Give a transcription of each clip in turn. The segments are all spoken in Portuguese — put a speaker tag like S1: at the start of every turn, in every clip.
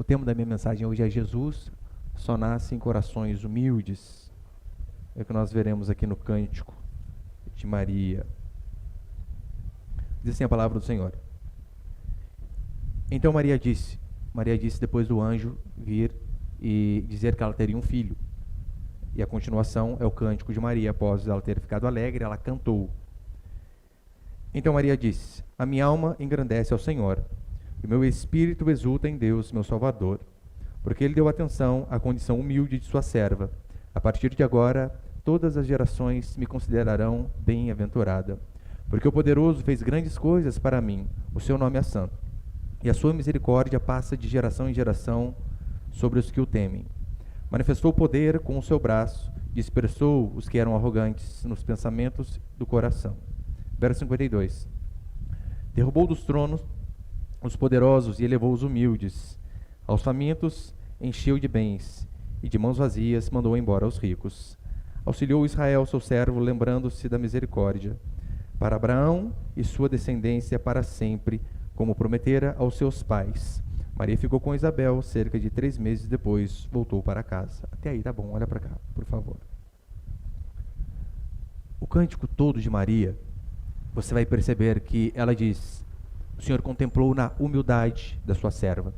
S1: tema da minha mensagem hoje é Jesus só nasce em corações humildes. É o que nós veremos aqui no cântico de Maria. Diz assim a palavra do Senhor. Então Maria disse depois do anjo vir e dizer que ela teria um filho. E a continuação é o cântico de Maria. Após ela ter ficado alegre, ela cantou. Então Maria disse: a minha alma engrandece ao Senhor, e o meu espírito exulta em Deus, meu Salvador, porque Ele deu atenção à condição humilde de sua serva. A partir de agora, todas as gerações me considerarão bem-aventurada, porque o Poderoso fez grandes coisas para mim, o seu nome é santo, e a sua misericórdia passa de geração em geração sobre os que o temem. Manifestou poder com o seu braço, dispersou os que eram arrogantes nos pensamentos do coração. Verso 52. Derrubou dos tronos os poderosos e elevou os humildes. Aos famintos encheu de bens, e de mãos vazias mandou embora os ricos. Auxiliou Israel, seu servo, lembrando-se da misericórdia, para Abraão e sua descendência para sempre, como prometera aos seus pais. Maria ficou com Isabel, cerca de 3 meses depois voltou para casa. Até aí, tá bom, olha para cá, por favor. O cântico todo de Maria, você vai perceber que ela diz: o Senhor contemplou na humildade da sua serva.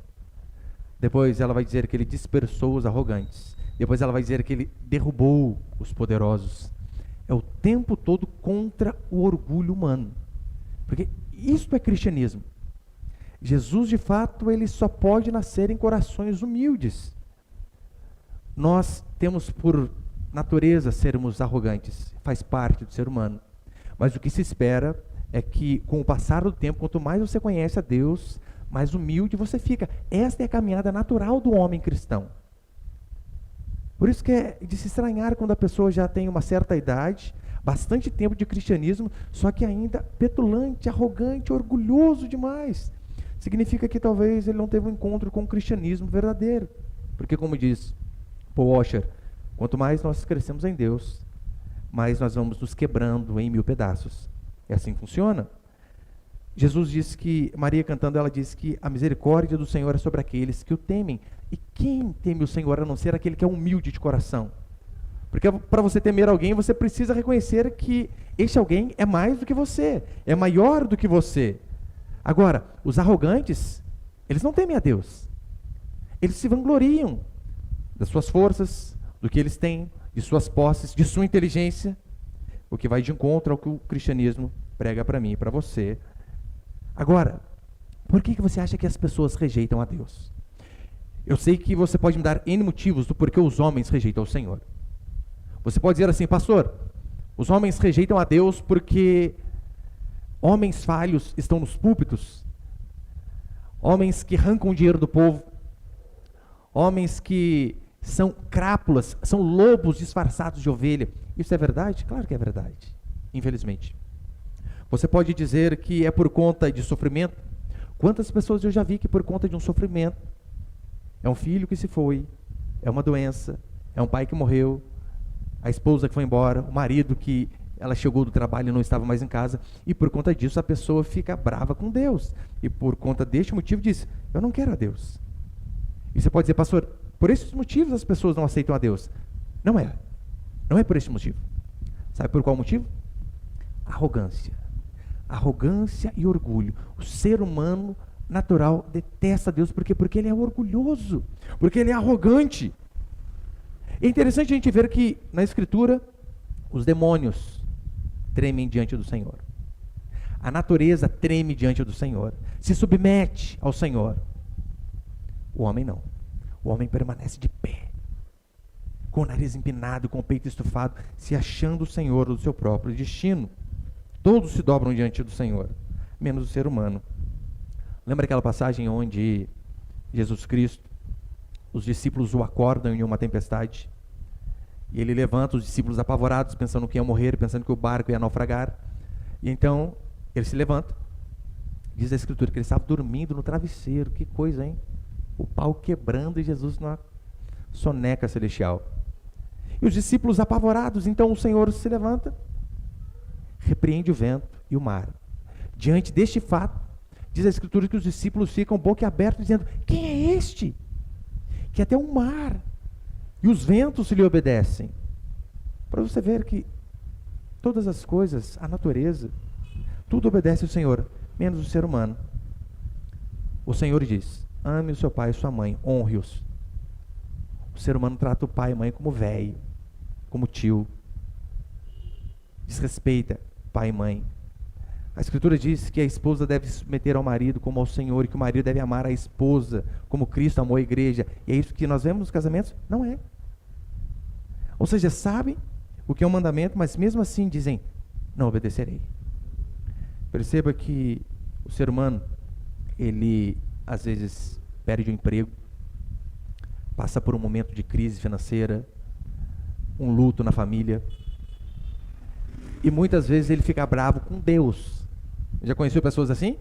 S1: Depois ela vai dizer que Ele dispersou os arrogantes. Depois ela vai dizer que Ele derrubou os poderosos. É o tempo todo contra o orgulho humano. Porque isso é cristianismo. Jesus, de fato, Ele só pode nascer em corações humildes. Nós temos por natureza sermos arrogantes. Faz parte do ser humano. Mas o que se espera é que, com o passar do tempo, quanto mais você conhece a Deus, mais humilde você fica. Esta é a caminhada natural do homem cristão. Por isso que é de se estranhar quando a pessoa já tem uma certa idade, bastante tempo de cristianismo, só que ainda petulante, arrogante, orgulhoso demais. Significa que talvez ele não teve um encontro com o cristianismo verdadeiro. Porque, como diz Paul Washer, quanto mais nós crescemos em Deus, mais nós vamos nos quebrando em 1000 pedaços. É assim que funciona. Jesus diz que, Maria cantando, ela diz que a misericórdia do Senhor é sobre aqueles que o temem. E quem teme o Senhor a não ser aquele que é humilde de coração? Porque para você temer alguém, você precisa reconhecer que este alguém é mais do que você, é maior do que você. Agora, os arrogantes, eles não temem a Deus. Eles se vangloriam das suas forças, do que eles têm, de suas posses, de sua inteligência, o que vai de encontro ao que o cristianismo prega para mim e para você. Agora, por que você acha que as pessoas rejeitam a Deus? Eu sei que você pode me dar N motivos do porquê os homens rejeitam o Senhor. Você pode dizer assim: pastor, os homens rejeitam a Deus porque homens falhos estão nos púlpitos, homens que arrancam o dinheiro do povo, homens que são crápulas, são lobos disfarçados de ovelha. Isso é verdade? Claro que é verdade, infelizmente. Você pode dizer que é por conta de sofrimento. Quantas pessoas eu já vi que por conta de um sofrimento, é um filho que se foi, é uma doença, é um pai que morreu, a esposa que foi embora, o marido que ela chegou do trabalho e não estava mais em casa, e por conta disso a pessoa fica brava com Deus. E por conta deste motivo diz: eu não quero a Deus. E você pode dizer: pastor, por esses motivos as pessoas não aceitam a Deus. Não é. Não é por esse motivo. Sabe por qual motivo? Arrogância. Arrogância e orgulho. O ser humano natural detesta Deus. Por quê? Porque ele é orgulhoso. Porque ele é arrogante. É interessante a gente ver que na Escritura os demônios tremem diante do Senhor. A natureza treme diante do Senhor. Se submete ao Senhor. O homem não. O homem permanece de pé, com o nariz empinado, com o peito estufado, se achando o Senhor do seu próprio destino. Todos se dobram diante do Senhor, menos o ser humano. Lembra aquela passagem onde Jesus Cristo, os discípulos o acordam em uma tempestade, e ele levanta os discípulos apavorados, pensando que iam morrer, pensando que o barco ia naufragar, e então ele se levanta. Diz a Escritura que ele estava dormindo no travesseiro. Que coisa, hein? O pau quebrando e Jesus numa soneca celestial. E os discípulos apavorados, então o Senhor se levanta, repreende o vento e o mar. Diante deste fato, diz a Escritura que os discípulos ficam boquiabertos, dizendo: quem é este? que até o mar e os ventos lhe obedecem. Para você ver que todas as coisas, a natureza, tudo obedece ao Senhor, menos o ser humano. O Senhor diz: ame o seu pai e sua mãe, honre-os. O ser humano trata o pai e a mãe como velho, como tio. Desrespeita pai e mãe. A Escritura diz que a esposa deve se submeter ao marido como ao Senhor, e que o marido deve amar a esposa como Cristo amou a igreja. E é isso que nós vemos nos casamentos? Não é. Ou seja, sabem o que é um mandamento, mas mesmo assim dizem: não obedecerei. Perceba que o ser humano, ele às vezes perde o emprego, passa por um momento de crise financeira, um luto na família, e muitas vezes ele fica bravo com Deus. Já conheceu pessoas assim?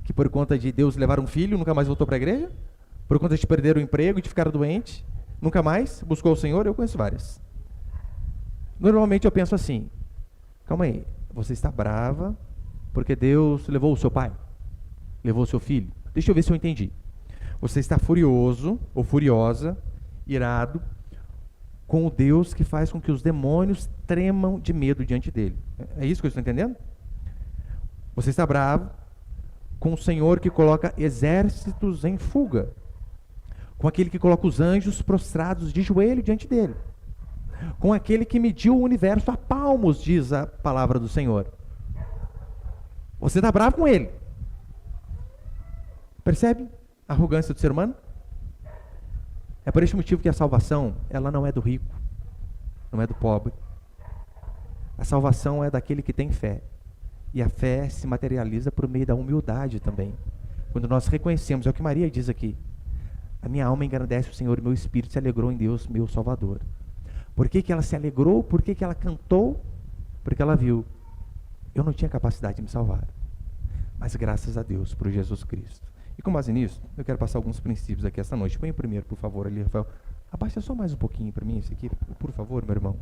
S1: Que por conta de Deus levar um filho, nunca mais voltou para a igreja? Por conta de perder o emprego, de ficar doente, nunca mais buscou o Senhor? Eu conheço várias. Normalmente eu penso assim: calma aí, você está brava porque Deus levou o seu pai, levou o seu filho. Deixa eu ver se eu entendi. Você está furioso ou furiosa, irado, com o Deus que faz com que os demônios tremam de medo diante dele. É isso que eu estou entendendo? Você está bravo com o Senhor que coloca exércitos em fuga, com aquele que coloca os anjos prostrados de joelho diante dele, com aquele que mediu o universo a palmos, diz a palavra do Senhor. Você está bravo com ele. Percebe a arrogância do ser humano? É por este motivo que a salvação, ela não é do rico, não é do pobre. A salvação é daquele que tem fé. E a fé se materializa por meio da humildade também. Quando nós reconhecemos, é o que Maria diz aqui: a minha alma engrandece o Senhor e meu espírito se alegrou em Deus, meu Salvador. Por que ela se alegrou? Por que ela cantou? Porque ela viu: eu não tinha capacidade de me salvar, mas graças a Deus por Jesus Cristo. E com base nisso, eu quero passar alguns princípios aqui esta noite. Põe o primeiro, por favor, ali, Rafael. Abaixa só mais um pouquinho para mim esse aqui, por favor, meu irmão.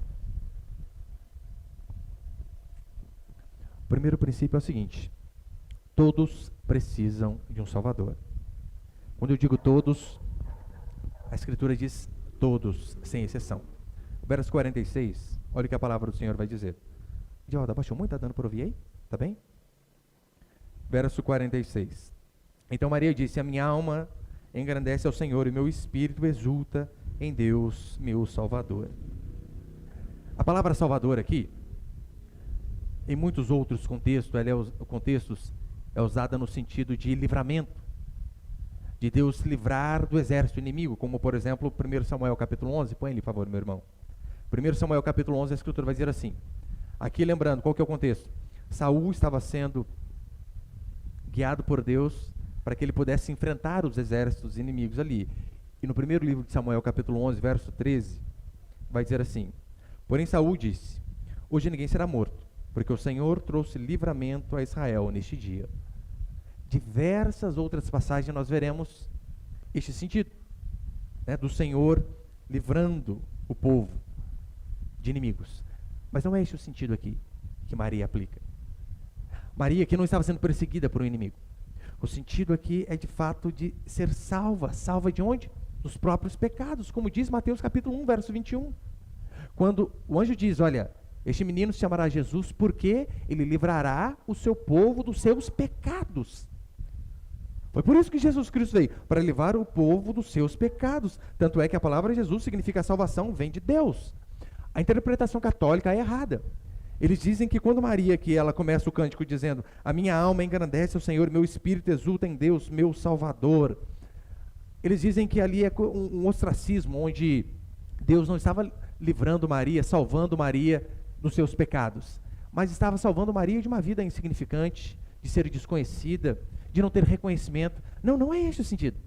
S1: O primeiro princípio é o seguinte: todos precisam de um Salvador. Quando eu digo todos, a Escritura diz todos, sem exceção. O verso 46, olha o que a palavra do Senhor vai dizer. Divaldo, abaixou muito? Está dando para ouvir aí? Está bem? Verso 46. Então Maria disse: a minha alma engrandece ao Senhor e meu espírito exulta em Deus, meu Salvador. A palavra Salvador aqui, em muitos outros contextos, é usada no sentido de livramento, de Deus livrar do exército inimigo, como por exemplo 1 Samuel capítulo 11, põe ele, por favor, meu irmão. 1 Samuel capítulo 11, a Escritura vai dizer assim, aqui lembrando, qual que é o contexto? Saul estava sendo guiado por Deus para que ele pudesse enfrentar os exércitos inimigos ali. E no primeiro livro de Samuel, capítulo 11, verso 13, vai dizer assim: porém Saul disse: hoje ninguém será morto, porque o Senhor trouxe livramento a Israel neste dia. Diversas outras passagens nós veremos este sentido, né, do Senhor livrando o povo de inimigos. Mas não é esse o sentido aqui que Maria aplica. Maria aqui não estava sendo perseguida por um inimigo. O sentido aqui é de fato de ser salva. Salva de onde? Dos próprios pecados, como diz Mateus capítulo 1, verso 21. Quando o anjo diz: olha, este menino se chamará Jesus porque ele livrará o seu povo dos seus pecados. Foi por isso que Jesus Cristo veio, para livrar o povo dos seus pecados. Tanto é que a palavra Jesus significa salvação vem de Deus. A interpretação católica é errada. Eles dizem que quando Maria, que ela começa o cântico dizendo: a minha alma engrandece ao Senhor, meu espírito exulta em Deus, meu Salvador. Eles dizem que ali é um ostracismo, onde Deus não estava livrando Maria, salvando Maria dos seus pecados, mas estava salvando Maria de uma vida insignificante, de ser desconhecida, de não ter reconhecimento. Não, não é este o sentido.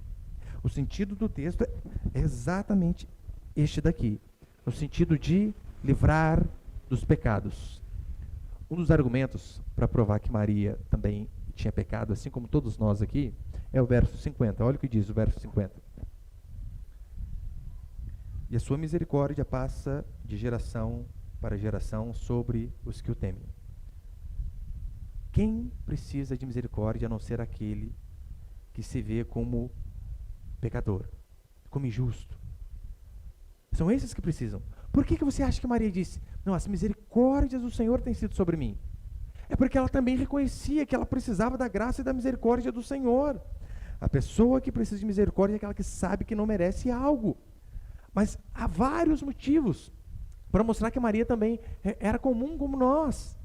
S1: O sentido do texto é exatamente este daqui, no sentido de livrar dos pecados. Um dos argumentos para provar que Maria também tinha pecado, assim como todos nós aqui, é o verso 50. Olha o que diz o verso 50. E a sua misericórdia passa de geração para geração sobre os que o temem. Quem precisa de misericórdia a não ser aquele que se vê como pecador, como injusto, São esses que precisam. Por que você acha que Maria disse, não, as misericórdias do Senhor têm sido sobre mim? É porque ela também reconhecia que ela precisava da graça e da misericórdia do Senhor. A pessoa que precisa de misericórdia é aquela que sabe que não merece algo. Mas há vários motivos para mostrar que Maria também era comum como nós.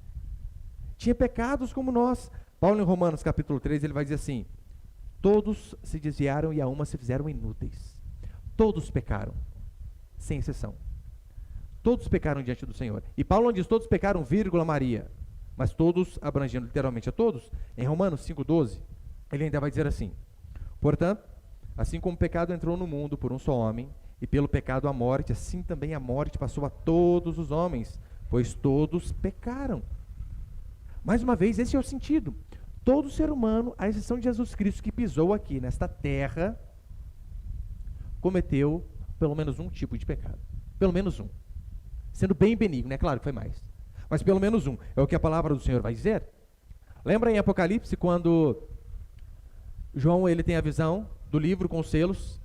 S1: Tinha pecados como nós. Paulo em Romanos capítulo 3, ele vai dizer assim, todos se desviaram e a uma se fizeram inúteis. Todos pecaram, sem exceção. Todos pecaram diante do Senhor. E Paulo não diz todos pecaram, vírgula, Maria. Mas todos, abrangendo literalmente a todos. Em Romanos 5,12, ele ainda vai dizer assim, portanto, assim como o pecado entrou no mundo por um só homem, e pelo pecado a morte, assim também a morte passou a todos os homens, pois todos pecaram. Mais uma vez, esse é o sentido. Todo ser humano, à exceção de Jesus Cristo, que pisou aqui nesta terra, cometeu pelo menos um tipo de pecado. Pelo menos um. Sendo bem benigno, né? Claro que foi mais. Mas pelo menos um. É o que a palavra do Senhor vai dizer. Lembra em Apocalipse, quando João ele tem a visão do livro com os selos,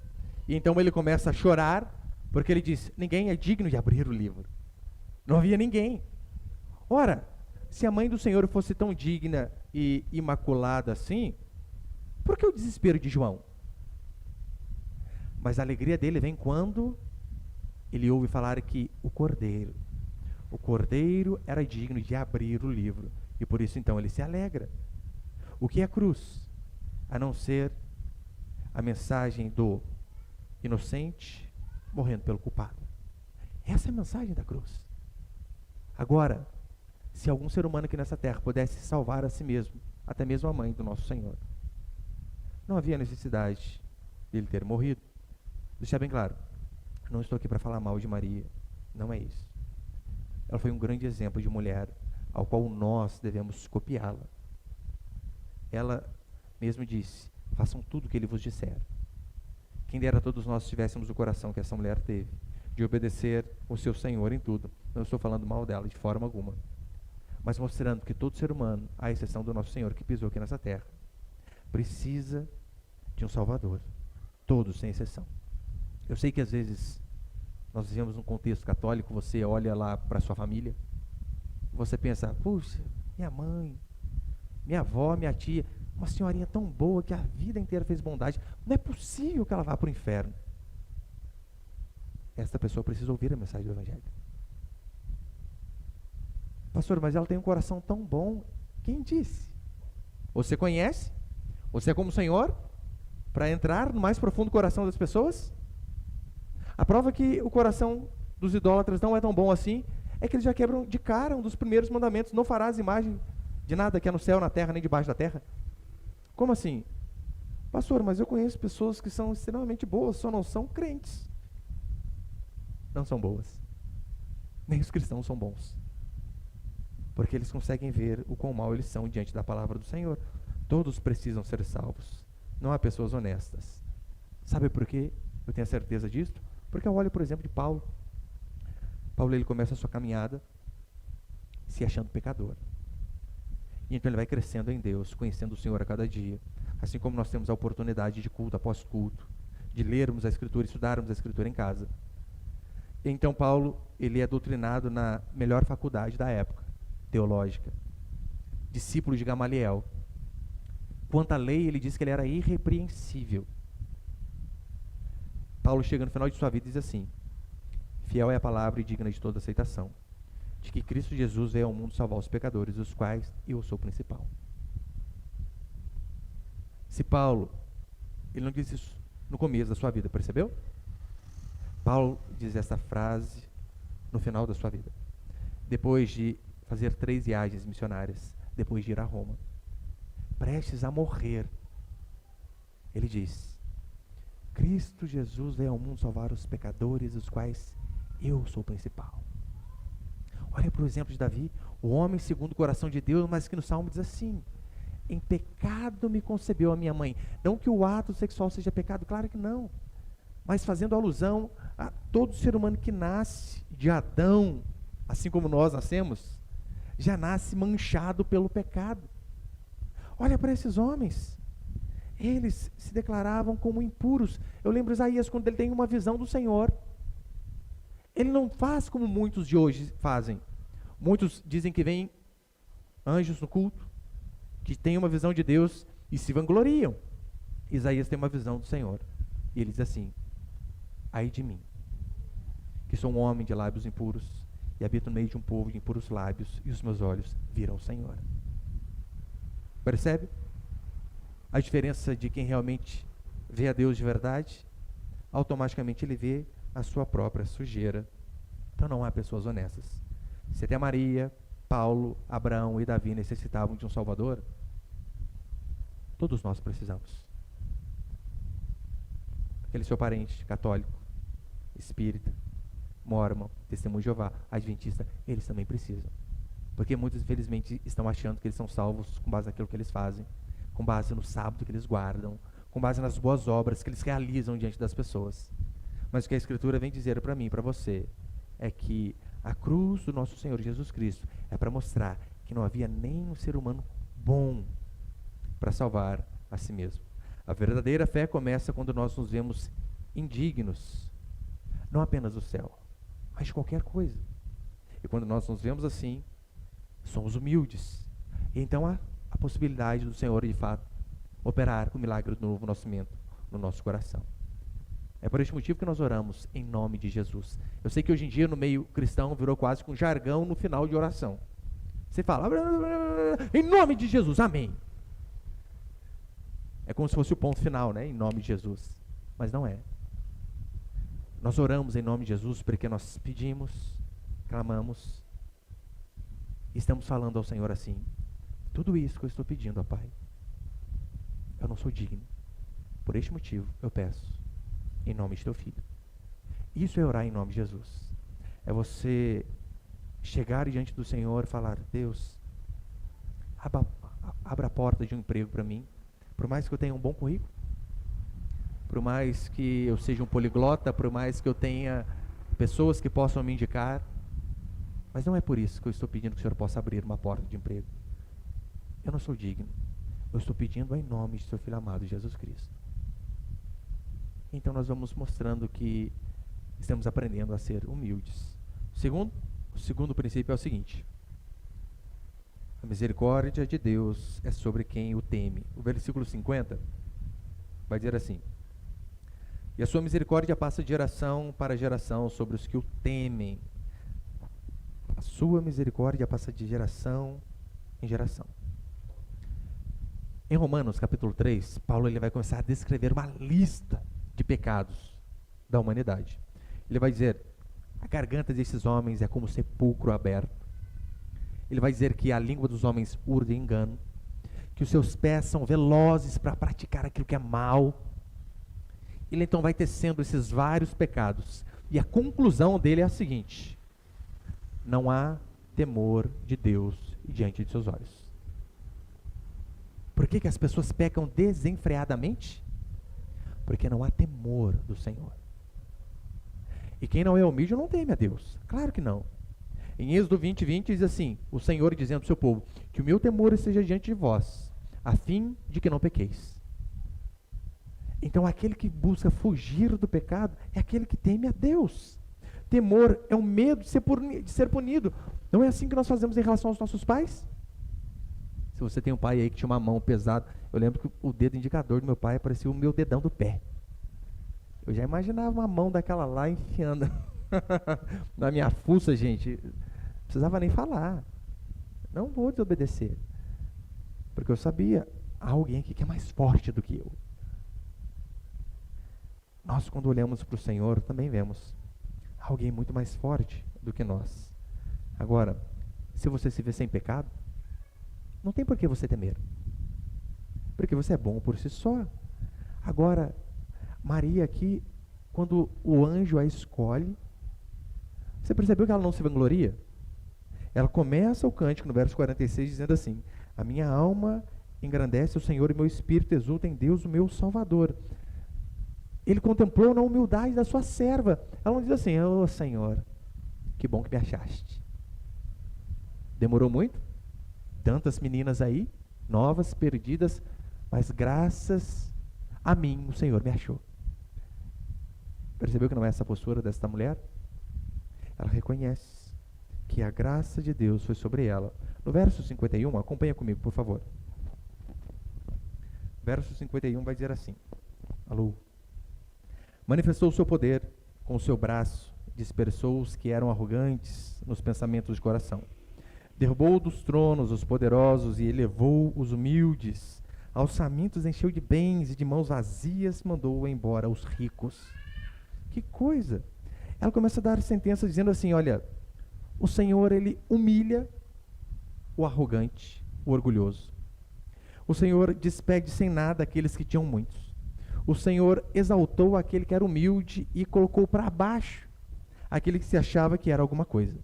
S1: e então ele começa a chorar, porque ele diz, ninguém é digno de abrir o livro. Não havia ninguém. Ora, se a mãe do Senhor fosse tão digna e imaculada assim, por que o desespero de João? Mas a alegria dele vem quando ele ouve falar que o Cordeiro era digno de abrir o livro, e por isso então ele se alegra. O que é a cruz? A não ser a mensagem do inocente morrendo pelo culpado. Essa é a mensagem da cruz. Agora, se algum ser humano aqui nessa terra pudesse salvar a si mesmo, até mesmo a mãe do nosso Senhor, não havia necessidade dele ter morrido. Deixar bem claro, não estou aqui para falar mal de Maria, não é isso. Ela foi um grande exemplo de mulher, ao qual nós devemos copiá-la. Ela mesmo disse, façam tudo o que ele vos disser. Quem dera todos nós tivéssemos o coração que essa mulher teve, de obedecer o seu Senhor em tudo. Não estou falando mal dela de forma alguma, mas mostrando que todo ser humano, à exceção do nosso Senhor que pisou aqui nessa terra, precisa de um Salvador. Todos, sem exceção. Eu sei que às vezes nós vivemos num contexto católico, você olha lá para sua família, você pensa, puxa, minha mãe, minha avó, minha tia, uma senhorinha tão boa que a vida inteira fez bondade, não é possível que ela vá para o inferno. Esta pessoa precisa ouvir a mensagem do Evangelho. Pastor, mas ela tem um coração tão bom. Quem disse? Você conhece? Você é como o Senhor? Para entrar no mais profundo coração das pessoas? A prova que o coração dos idólatras não é tão bom assim, é que eles já quebram de cara um dos primeiros mandamentos, não farás imagem de nada que é no céu, na terra, nem debaixo da terra. Como assim? Pastor, mas eu conheço pessoas que são extremamente boas, só não são crentes. Não são boas. Nem os cristãos são bons. Porque eles conseguem ver o quão mal eles são diante da palavra do Senhor. Todos precisam ser salvos. Não há pessoas honestas. Sabe por quê eu tenho a certeza disso? Porque eu olho, por exemplo, de Paulo. Paulo, ele começa a sua caminhada se achando pecador. E então ele vai crescendo em Deus, conhecendo o Senhor a cada dia. Assim como nós temos a oportunidade de culto após culto, de lermos a Escritura, estudarmos a Escritura em casa. Então Paulo, ele é doutrinado na melhor faculdade da época, teológica. Discípulo de Gamaliel. Quanto à lei, ele diz que ele era irrepreensível. Paulo chega no final de sua vida e diz assim, fiel é a palavra e digna de toda aceitação, de que Cristo Jesus veio ao mundo salvar os pecadores, dos quais eu sou o principal. Se Paulo, ele não diz isso no começo da sua vida, percebeu? Paulo diz essa frase no final da sua vida, depois de fazer 3 viagens missionárias, depois de ir a Roma, prestes a morrer, ele diz, Cristo Jesus veio ao mundo salvar os pecadores, dos quais eu sou o principal. Olha para o exemplo de Davi, o homem segundo o coração de Deus, mas que no Salmo diz assim, em pecado me concebeu a minha mãe. Não que o ato sexual seja pecado, claro que não, mas fazendo alusão a todo ser humano que nasce de Adão, assim como nós nascemos, já nasce manchado pelo pecado. Olha para esses homens, eles se declaravam como impuros. Eu lembro Isaías quando ele tem uma visão do Senhor. Ele não faz como muitos de hoje fazem. Muitos dizem que vêm anjos no culto, que têm uma visão de Deus e se vangloriam. Isaías tem uma visão do Senhor. E ele diz assim: ai de mim, que sou um homem de lábios impuros e habito no meio de um povo de impuros lábios, e os meus olhos viram o Senhor. Percebe a diferença de quem realmente vê a Deus de verdade? Automaticamente ele vê a sua própria sujeira. Então não há pessoas honestas. Se até Maria, Paulo, Abraão e Davi necessitavam de um Salvador, todos nós precisamos. Aquele seu parente católico, espírita, mórmon, testemunho de Jeová, adventista, eles também precisam. Porque muitos, infelizmente, estão achando que eles são salvos com base naquilo que eles fazem, com base no sábado que eles guardam, com base nas boas obras que eles realizam diante das pessoas. Mas o que a Escritura vem dizer para mim, para você, é que a cruz do nosso Senhor Jesus Cristo é para mostrar que não havia nenhum ser humano bom para salvar a si mesmo. A verdadeira fé começa quando nós nos vemos indignos, não apenas do céu, mas de qualquer coisa. E quando nós nos vemos assim, somos humildes. E então há a possibilidade do Senhor, de fato, operar o milagre do novo nascimento no nosso coração. É por este motivo que nós oramos em nome de Jesus. Eu sei que hoje em dia no meio cristão virou quase que um jargão no final de oração. Você fala, em nome de Jesus, amém. É como se fosse o ponto final, né? Em nome de Jesus. Mas não é. Nós oramos em nome de Jesus porque nós pedimos, clamamos, e estamos falando ao Senhor assim: tudo isso que eu estou pedindo, ó Pai, eu não sou digno. Por este motivo eu peço em nome de teu Filho. Isso é orar em nome de Jesus. É você chegar diante do Senhor e falar: Deus, abra a porta de um emprego para mim. Por mais que eu tenha um bom currículo, por mais que eu seja um poliglota, por mais que eu tenha pessoas que possam me indicar, mas não é por isso que eu estou pedindo que o Senhor possa abrir uma porta de emprego. Eu não sou digno. Eu estou pedindo em nome de seu Filho amado, Jesus Cristo. Então nós vamos mostrando que estamos aprendendo a ser humildes. O segundo princípio é o seguinte: a misericórdia de Deus é sobre quem o teme. O versículo 50 vai dizer assim: e a sua misericórdia passa de geração para geração sobre os que o temem. A sua misericórdia passa de geração em geração. Em Romanos capítulo 3, Paulo ele vai começar a descrever uma lista de pecados da humanidade. Ele vai dizer: a garganta desses homens é como sepulcro aberto. Ele vai dizer que a língua dos homens urde engano, que os seus pés são velozes para praticar aquilo que é mal. Ele então vai tecendo esses vários pecados, e a conclusão dele é a seguinte: não há temor de Deus diante de seus olhos. Por que as pessoas pecam desenfreadamente? Porque não há temor do Senhor. E quem não é humilde não teme a Deus. Claro que não. Em Êxodo 20:20 diz assim: o Senhor dizendo ao seu povo, que o meu temor esteja diante de vós, a fim de que não pequeis. Então aquele que busca fugir do pecado é aquele que teme a Deus. Temor é o medo de ser punido. Não é assim que nós fazemos em relação aos nossos pais? Se você tem um pai aí que tinha uma mão pesada, eu lembro que o dedo indicador do meu pai parecia o meu dedão do pé. Eu já imaginava uma mão daquela lá enfiando na minha fuça, gente. Não precisava nem falar. Não vou desobedecer. Porque eu sabia, há alguém aqui que é mais forte do que eu. Nós, quando olhamos para o Senhor, também vemos alguém muito mais forte do que nós. Agora, se você se vê sem pecado, não tem por que você temer. Porque você é bom por si só. Agora, Maria aqui, quando o anjo a escolhe, você percebeu que ela não se vangloria? Ela começa o cântico no verso 46 dizendo assim: a minha alma engrandece o Senhor e meu espírito exulta em Deus, o meu Salvador. Ele contemplou na humildade da sua serva. Ela não diz assim: ô Senhor, que bom que me achaste. Demorou muito? Tantas meninas aí, novas, perdidas, mas graças a mim o Senhor me achou. Percebeu que não é essa a postura desta mulher? ela reconhece que a graça de Deus foi sobre ela. No verso 51, acompanha comigo, por favor. Verso 51 vai dizer assim: alô. Manifestou o seu poder com o seu braço, dispersou os que eram arrogantes nos pensamentos de coração. Derrubou dos tronos os poderosos e elevou os humildes. Aos famintos encheu de bens e de mãos vazias mandou embora os ricos. Que coisa! Ela começa a dar sentença dizendo assim: olha, o Senhor, ele humilha o arrogante, o orgulhoso. O Senhor despede sem nada aqueles que tinham muitos. O Senhor exaltou aquele que era humilde e colocou para baixo aquele que se achava que era alguma coisa.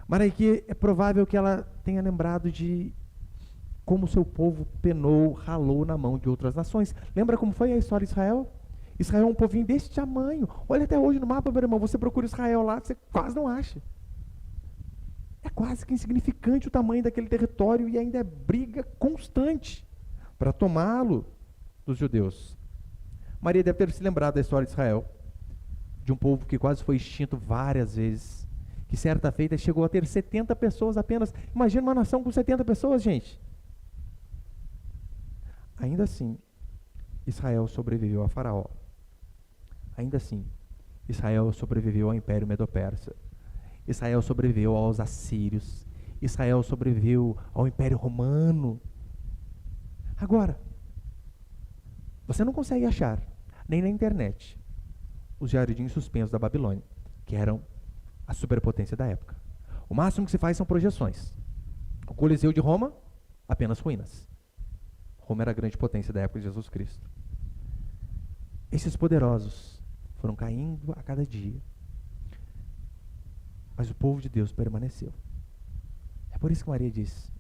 S1: Mas aqui é provável que ela tenha lembrado de como seu povo penou, ralou na mão de outras nações. Lembra como foi a história de Israel? Israel é um povinho desse tamanho. Olha até hoje no mapa, meu irmão, você procura Israel lá, você quase não acha. É quase que insignificante o tamanho daquele território e ainda é briga constante para tomá-lo dos judeus. Maria deve ter se lembrado da história de Israel, de um povo que quase foi extinto várias vezes, que certa feita chegou a ter 70 pessoas apenas. Imagina uma nação com 70 pessoas, gente. Ainda assim, Israel sobreviveu a Faraó. Ainda assim, Israel sobreviveu ao Império Medo-Persa. Israel sobreviveu aos assírios. Israel sobreviveu ao Império Romano. Agora, você não consegue achar, nem na internet, os jardins suspensos da Babilônia, que eram a superpotência da época. O máximo que se faz são projeções. O Coliseu de Roma, apenas ruínas. Roma era a grande potência da época de Jesus Cristo. Esses poderosos foram caindo a cada dia. Mas o povo de Deus permaneceu. É por isso que Maria diz: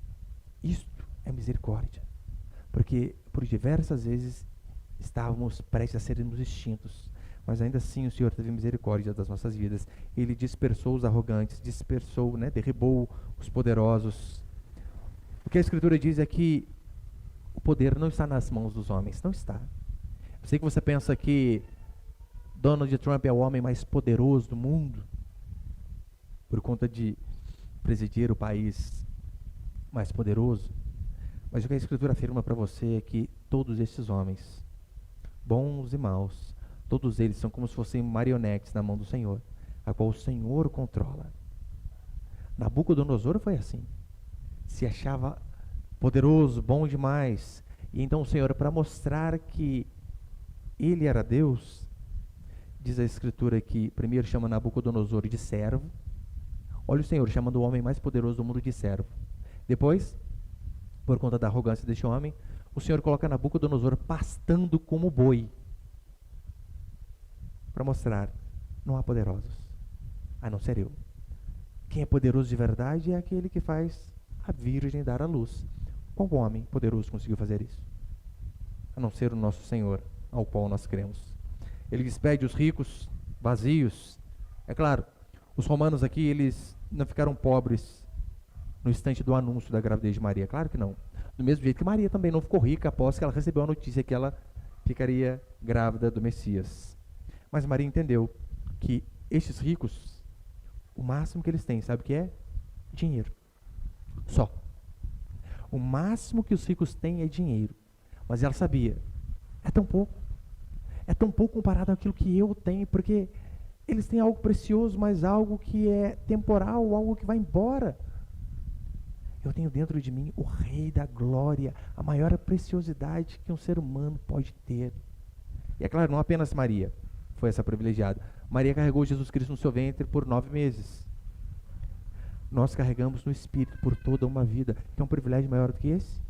S1: isto é misericórdia. Porque por diversas vezes estávamos prestes a sermos extintos. Mas ainda assim o Senhor teve misericórdia das nossas vidas. Ele dispersou os arrogantes, dispersou, derribou os poderosos. O que a Escritura diz é que o poder não está nas mãos dos homens. Não está. Eu sei que você pensa que Donald Trump é o homem mais poderoso do mundo, por conta de presidir o país mais poderoso. Mas o que a Escritura afirma para você é que todos esses homens, bons e maus, todos eles são como se fossem marionetes na mão do Senhor, a qual o Senhor controla. Nabucodonosor foi assim. Se achava poderoso, bom demais. E então o Senhor, para mostrar que ele era Deus, diz a Escritura que primeiro chama Nabucodonosor de servo. Olha o Senhor chamando o homem mais poderoso do mundo de servo. Depois, por conta da arrogância deste homem, o Senhor coloca Nabucodonosor pastando como boi, para mostrar: não há poderosos, a não ser eu. Quem é poderoso de verdade é aquele que faz a virgem dar à luz. Qual homem poderoso conseguiu fazer isso? A não ser o nosso Senhor, ao qual nós cremos. Ele despede os ricos vazios. É claro, os romanos aqui, eles não ficaram pobres no instante do anúncio da gravidez de Maria. Claro que não. Do mesmo jeito que Maria também não ficou rica após que ela recebeu a notícia que ela ficaria grávida do Messias. Mas Maria entendeu que estes ricos, o máximo que eles têm, sabe o que é? Dinheiro. Só. O máximo que os ricos têm é dinheiro. Mas ela sabia, é tão pouco. É tão pouco comparado àquilo que eu tenho, porque eles têm algo precioso, mas algo que é temporal, algo que vai embora. Eu tenho dentro de mim o Rei da Glória, a maior preciosidade que um ser humano pode ter. E é claro, não apenas Maria foi essa privilegiada. Maria carregou Jesus Cristo no seu ventre por 9 meses. Nós carregamos no Espírito por toda uma vida. Tem um privilégio maior do que esse?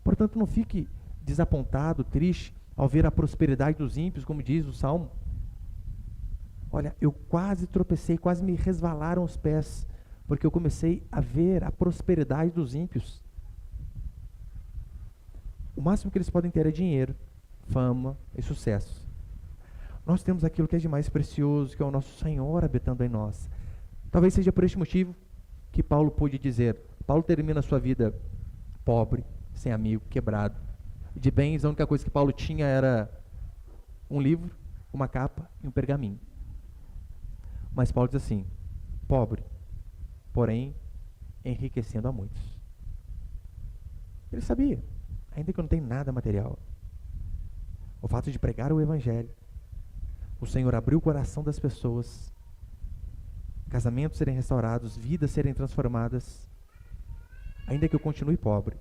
S1: Portanto, não fique desapontado, triste, ao ver a prosperidade dos ímpios, como diz o Salmo. Olha, eu quase tropecei, quase me resvalaram os pés, porque eu comecei a ver a prosperidade dos ímpios. O máximo que eles podem ter é dinheiro, fama e sucesso. Nós temos aquilo que é de mais precioso, que é o nosso Senhor habitando em nós. Talvez seja por este motivo que Paulo pôde dizer. Paulo termina a sua vida pobre, sem amigo, quebrado. De bens, a única coisa que Paulo tinha era um livro, uma capa e um pergaminho. Mas Paulo diz assim: pobre, porém enriquecendo a muitos. Ele sabia, ainda que eu não tenha nada material, o fato de pregar o evangelho, o Senhor abriu o coração das pessoas, casamentos serem restaurados, vidas serem transformadas, ainda que eu continue pobre,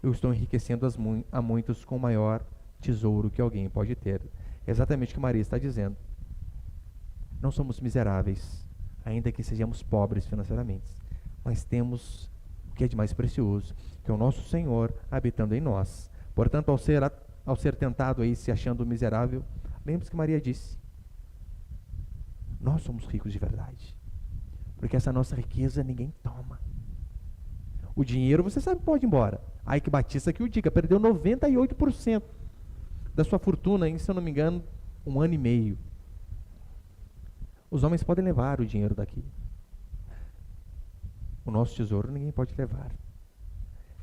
S1: eu estou enriquecendo a muitos com o maior tesouro que alguém pode ter. É exatamente o que Maria está dizendo. Não somos miseráveis, ainda que sejamos pobres financeiramente, mas temos o que é de mais precioso, que é o nosso Senhor habitando em nós. Portanto, ao ser tentado aí, se achando miserável, lembre-se que Maria disse: nós somos ricos de verdade, porque essa nossa riqueza ninguém toma. O dinheiro, você sabe, pode ir embora. Aí que Batista que o diga, perdeu 98% da sua fortuna em, se eu não me engano, 1 ano e meio. Os homens podem levar o dinheiro daqui. O nosso tesouro ninguém pode levar.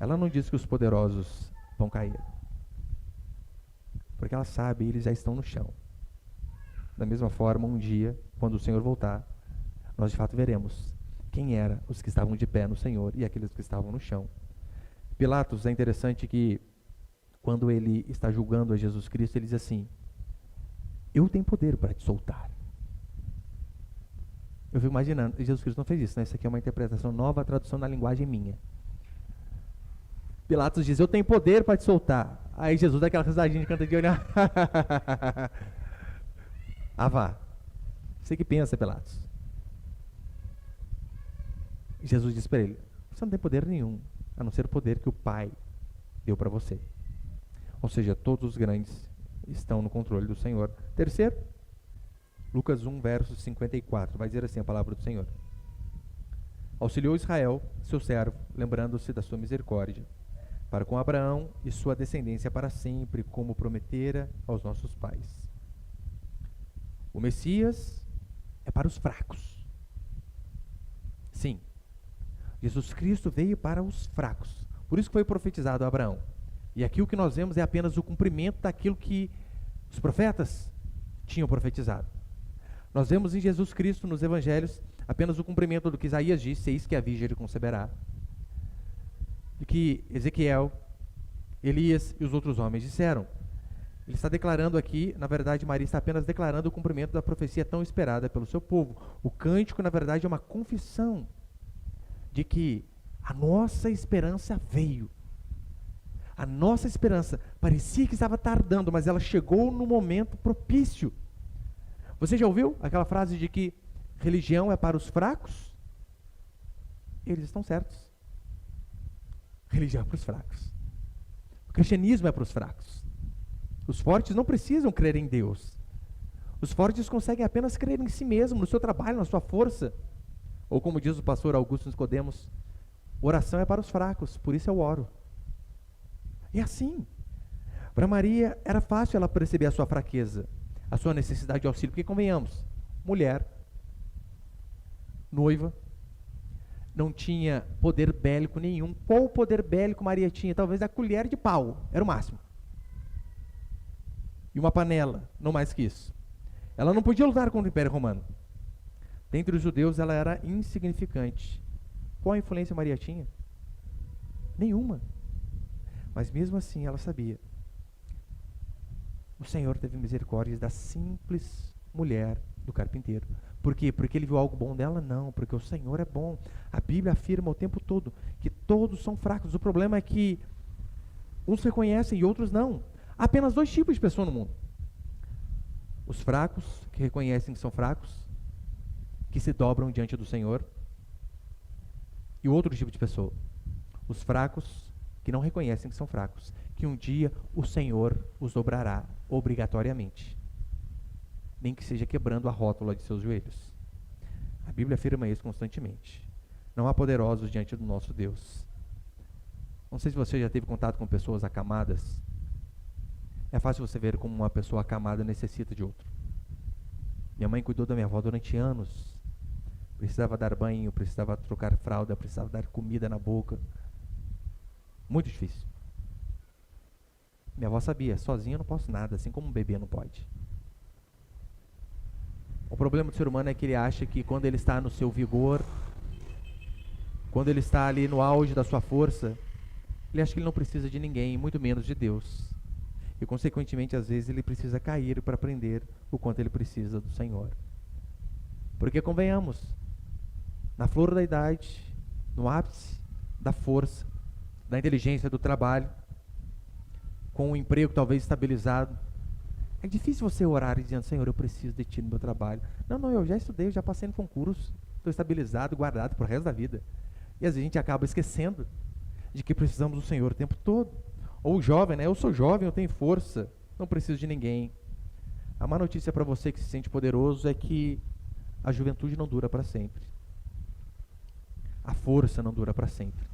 S1: Ela não diz que os poderosos vão cair, porque ela sabe, eles já estão no chão. Da mesma forma, um dia, quando o Senhor voltar, nós de fato veremos quem eram os que estavam de pé no Senhor e aqueles que estavam no chão. Pilatos, é interessante que, quando ele está julgando a Jesus Cristo, ele diz assim: eu tenho poder para te soltar. Eu fico imaginando, Jesus Cristo não fez isso, né? Isso aqui é uma interpretação nova, tradução na linguagem minha. Pilatos diz: eu tenho poder para te soltar. Aí Jesus dá aquela risadinha de canto de olhar. Ah, vá. Você que pensa, Pilatos. Jesus diz para ele: você não tem poder nenhum, a não ser o poder que o Pai deu para você. Ou seja, todos os grandes estão no controle do Senhor. Terceiro, Lucas 1, verso 54, vai dizer assim a palavra do Senhor: auxiliou Israel, seu servo, lembrando-se da sua misericórdia, para com Abraão e sua descendência para sempre, como prometera aos nossos pais. O Messias é para os fracos. Sim, Jesus Cristo veio para os fracos. Por isso que foi profetizado a Abraão. E aqui o que nós vemos é apenas o cumprimento daquilo que os profetas tinham profetizado. Nós vemos em Jesus Cristo, nos evangelhos, apenas o cumprimento do que Isaías disse: eis que a virgem conceberá. De que Ezequiel, Elias e os outros homens disseram. Ele está declarando aqui, na verdade, Maria está apenas declarando o cumprimento da profecia tão esperada pelo seu povo. O cântico, na verdade, é uma confissão de que a nossa esperança veio. A nossa esperança parecia que estava tardando, mas ela chegou no momento propício. Você já ouviu aquela frase de que religião é para os fracos? Eles estão certos. Religião é para os fracos. O cristianismo é para os fracos. Os fortes não precisam crer em Deus. Os fortes conseguem apenas crer em si mesmo, no seu trabalho, na sua força. Ou como diz o pastor Augusto Nicodemos, oração é para os fracos, por isso eu oro. E assim, para Maria era fácil ela perceber a sua fraqueza, a sua necessidade de auxílio, porque convenhamos, mulher, noiva, não tinha poder bélico nenhum. Qual o poder bélico Maria tinha? Talvez a colher de pau, era o máximo. E uma panela, não mais que isso. Ela não podia lutar contra o Império Romano. Dentre os judeus ela era insignificante. Qual a influência Maria tinha? Nenhuma. Mas mesmo assim ela sabia. O Senhor teve misericórdia da simples mulher do carpinteiro. Por quê? Porque ele viu algo bom dela? Não, porque o Senhor é bom. A Bíblia afirma o tempo todo que todos são fracos. O problema é que uns reconhecem e outros não. Há apenas dois tipos de pessoa no mundo. Os fracos, que reconhecem que são fracos, que se dobram diante do Senhor. E o outro tipo de pessoa, os fracos, que não reconhecem que são fracos, que um dia o Senhor os dobrará obrigatoriamente, nem que seja quebrando a rótula de seus joelhos. A Bíblia afirma isso constantemente. Não há poderosos diante do nosso Deus. Não sei se você já teve contato com pessoas acamadas. É fácil você ver como uma pessoa acamada necessita de outro. Minha mãe cuidou da minha avó durante anos. Precisava dar banho, precisava trocar fralda, precisava dar comida na boca. Muito difícil. Minha avó sabia, sozinha eu não posso nada, assim como um bebê não pode. O problema do ser humano é que ele acha que quando ele está no seu vigor, quando ele está ali no auge da sua força, ele acha que ele não precisa de ninguém, muito menos de Deus. E, consequentemente, às vezes ele precisa cair para aprender o quanto ele precisa do Senhor. Porque, convenhamos, na flor da idade, no ápice da força, da inteligência, do trabalho, com um emprego talvez estabilizado, é difícil você orar e dizendo: Senhor, eu preciso de Ti no meu trabalho. Não, eu já estudei, eu já passei no concurso, estou estabilizado, guardado para o resto da vida. E às vezes a gente acaba esquecendo de que precisamos do Senhor o tempo todo. Ou o jovem, né? Eu sou jovem, eu tenho força, não preciso de ninguém. A má notícia para você que se sente poderoso é que a juventude não dura para sempre. A força não dura para sempre.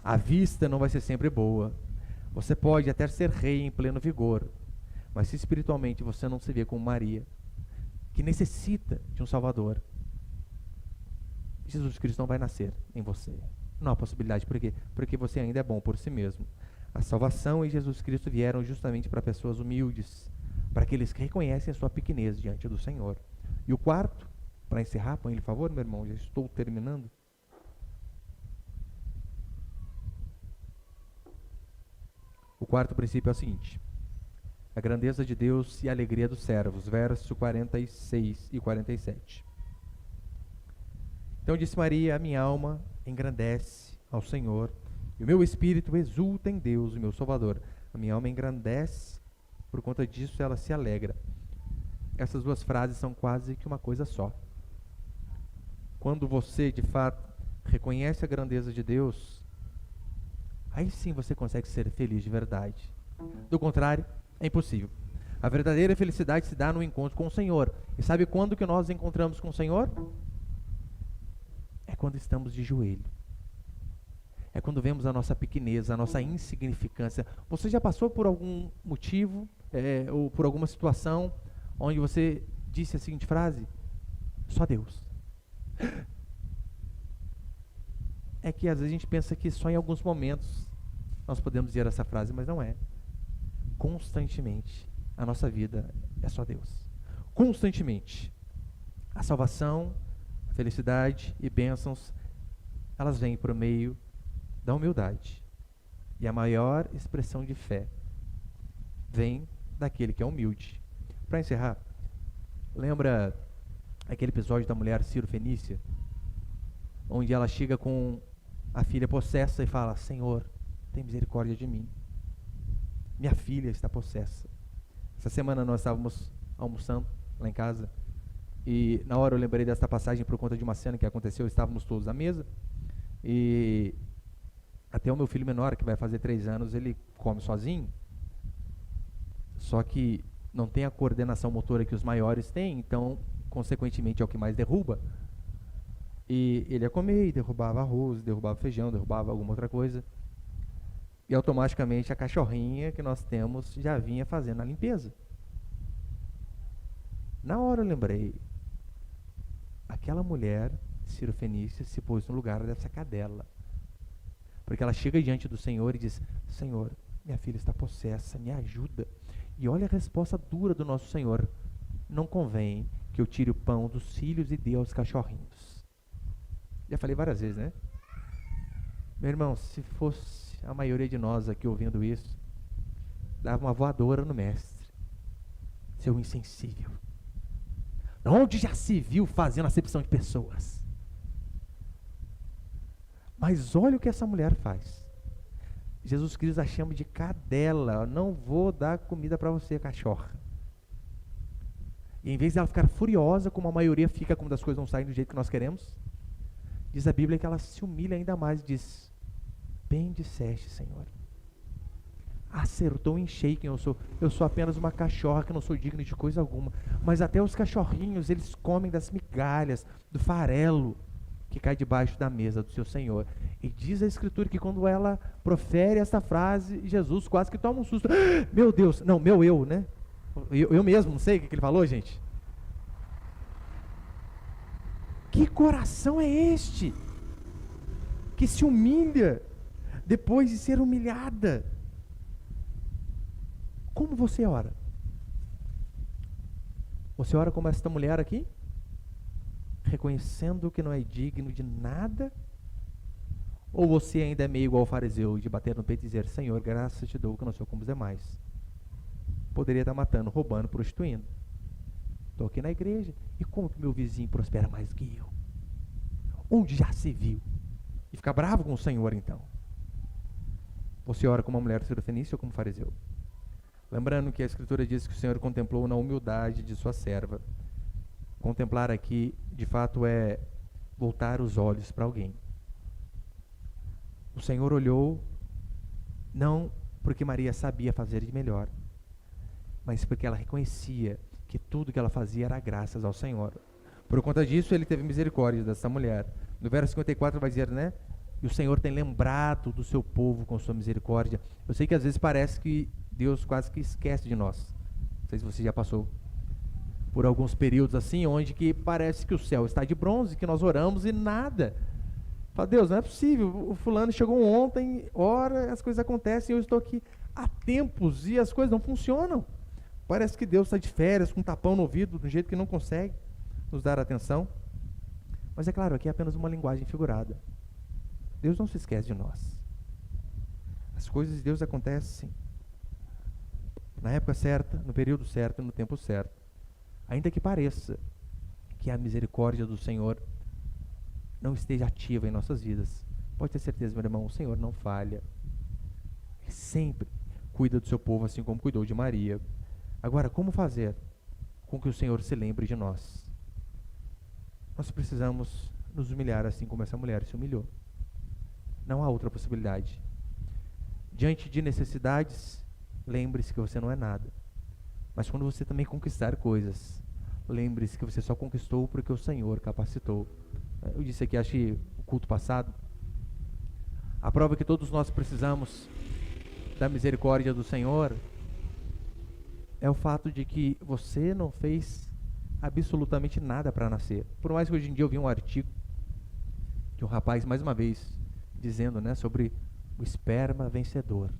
S1: A vista não vai ser sempre boa. Você pode até ser rei em pleno vigor, mas se espiritualmente você não se vê como Maria, que necessita de um Salvador, Jesus Cristo não vai nascer em você. Não há possibilidade. Por quê? Porque você ainda é bom por si mesmo. A salvação e Jesus Cristo vieram justamente para pessoas humildes, para aqueles que reconhecem a sua pequenez diante do Senhor. E o quarto, para encerrar, põe ele, por favor, meu irmão, já estou terminando. O quarto princípio é o seguinte: a grandeza de Deus e a alegria dos servos, verso 46 e 47. Então disse Maria: a minha alma engrandece ao Senhor, e o meu espírito exulta em Deus, o meu Salvador. A minha alma engrandece, por conta disso ela se alegra. Essas duas frases são quase que uma coisa só. Quando você, de fato, reconhece a grandeza de Deus, aí sim você consegue ser feliz de verdade. Do contrário, é impossível. A verdadeira felicidade se dá no encontro com o Senhor. E sabe quando que nós nos encontramos com o Senhor? É quando estamos de joelho. É quando vemos a nossa pequenez, a nossa insignificância. Você já passou por algum motivo, ou por alguma situação, onde você disse a seguinte frase: só Deus. É que às vezes a gente pensa que só em alguns momentos nós podemos dizer essa frase, mas não é. Constantemente, a nossa vida é só Deus. Constantemente. A salvação, a felicidade e bênçãos, elas vêm por meio da humildade. E a maior expressão de fé vem daquele que é humilde. Para encerrar, lembra aquele episódio da mulher Ciro-Fenícia, onde ela chega com a filha possessa e fala: Senhor, tem misericórdia de mim. Minha filha está possessa. Essa semana nós estávamos almoçando lá em casa, e na hora eu lembrei desta passagem por conta de uma cena que aconteceu. Estávamos todos à mesa, e até o meu filho menor, que vai fazer 3 anos, ele come sozinho, só que não tem a coordenação motora que os maiores têm, então, consequentemente, é o que mais derruba. E ele ia comer e derrubava arroz, derrubava feijão, derrubava alguma outra coisa. E automaticamente a cachorrinha que nós temos já vinha fazendo a limpeza. Na hora eu lembrei, aquela mulher, Ciro-Fenícia, se pôs no lugar dessa cadela. Porque ela chega diante do Senhor e diz: Senhor, minha filha está possessa, me ajuda. E olha a resposta dura do nosso Senhor: não convém que eu tire o pão dos filhos e dê aos cachorrinhos. Já falei várias vezes, né? Meu irmão, se fosse a maioria de nós aqui ouvindo isso, dava uma voadora no mestre. Seu insensível. Onde já se viu fazendo acepção de pessoas? Mas olha o que essa mulher faz. Jesus Cristo a chama de cadela. Não vou dar comida para você, cachorra. E em vez de ela ficar furiosa, como a maioria fica quando as coisas não saem do jeito que nós queremos, diz a Bíblia que ela se humilha ainda mais e diz: bem disseste, Senhor. Acertou em cheio quem eu sou. Eu sou apenas uma cachorra que não sou digno de coisa alguma. Mas até os cachorrinhos, eles comem das migalhas, do farelo que cai debaixo da mesa do seu Senhor. E diz a Escritura que quando ela profere esta frase, Jesus quase que toma um susto. Meu Deus, não, meu eu, né? Eu mesmo, não sei o que ele falou, gente. Que coração é este que se humilha depois de ser humilhada? Como você ora? Você ora como esta mulher aqui? Reconhecendo que não é digno de nada? Ou você ainda é meio igual ao fariseu, de bater no peito e dizer: Senhor, graças te dou que eu não sou como os demais. Poderia estar matando, roubando, prostituindo. Estou aqui na igreja. E como que meu vizinho prospera mais do que eu? Onde já se viu? E ficar bravo com o Senhor, então. Você ora como uma mulher sirofenícia ou como fariseu? Lembrando que a Escritura diz que o Senhor contemplou na humildade de sua serva. Contemplar aqui, de fato, é voltar os olhos para alguém. O Senhor olhou, não porque Maria sabia fazer de melhor, mas porque ela reconhecia que tudo que ela fazia era graças ao Senhor. Por conta disso, ele teve misericórdia dessa mulher. No verso 54 vai dizer, né? E o Senhor tem lembrado do seu povo com sua misericórdia. Eu sei que às vezes parece que Deus quase que esquece de nós. Não sei se você já passou por alguns períodos assim, onde que parece que o céu está de bronze, que nós oramos e nada. Fala, Deus, não é possível, o fulano chegou ontem, ora, as coisas acontecem, eu estou aqui há tempos e as coisas não funcionam. Parece que Deus está de férias, com um tapão no ouvido, do jeito que não consegue nos dar atenção. Mas é claro, aqui é apenas uma linguagem figurada. Deus não se esquece de nós. As coisas de Deus acontecem na época certa, no período certo e no tempo certo. Ainda que pareça que a misericórdia do Senhor não esteja ativa em nossas vidas, pode ter certeza, meu irmão, o Senhor não falha. Ele sempre cuida do seu povo, assim como cuidou de Maria. Agora, como fazer com que o Senhor se lembre de nós? Nós precisamos nos humilhar assim como essa mulher se humilhou. Não há outra possibilidade. Diante de necessidades, lembre-se que você não é nada. Mas quando você também conquistar coisas, lembre-se que você só conquistou porque o Senhor capacitou. Eu disse aqui, acho que o culto passado, a prova que todos nós precisamos da misericórdia do Senhor é o fato de que você não fez absolutamente nada para nascer. Por mais que hoje em dia eu vi um artigo de um rapaz, mais uma vez, dizendo, né, sobre o esperma vencedor.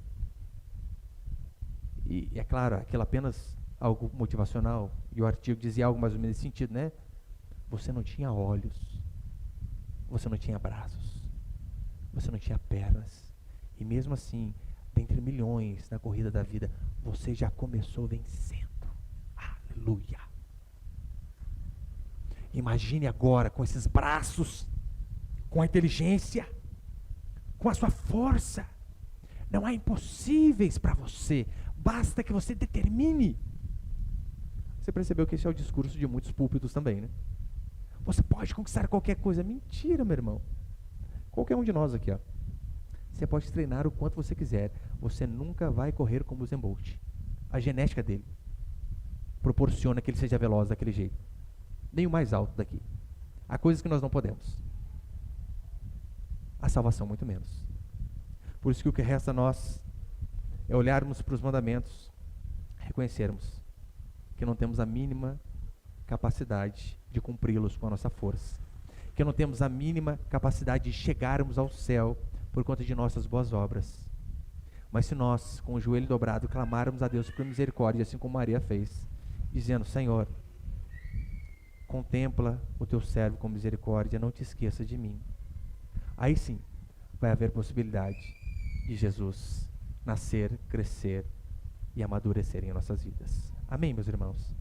S1: E é claro, aquilo apenas algo motivacional, e o artigo dizia algo mais ou menos nesse sentido, né? Você não tinha olhos, você não tinha braços, você não tinha pernas, e mesmo assim, dentre milhões na corrida da vida, você já começou vencendo. Aleluia! Imagine agora com esses braços, com a inteligência, com a sua força. Não há impossíveis para você, basta que você determine. Você percebeu que esse é o discurso de muitos púlpitos também, né? Você pode conquistar qualquer coisa. Mentira, meu irmão. Qualquer um de nós aqui, ó. Você pode treinar o quanto você quiser. Você nunca vai correr como o Usain Bolt. A genética dele proporciona que ele seja veloz daquele jeito. Nem o mais alto daqui. Há coisas que nós não podemos. A salvação muito menos. Por isso que o que resta a nós é olharmos para os mandamentos, reconhecermos que não temos a mínima capacidade de cumpri-los com a nossa força, que não temos a mínima capacidade de chegarmos ao céu por conta de nossas boas obras. Mas se nós, com o joelho dobrado, clamarmos a Deus por misericórdia, assim como Maria fez, dizendo, Senhor, contempla o teu servo com misericórdia, não te esqueça de mim. Aí sim, vai haver possibilidade de Jesus nascer, crescer e amadurecer em nossas vidas. Amém, meus irmãos?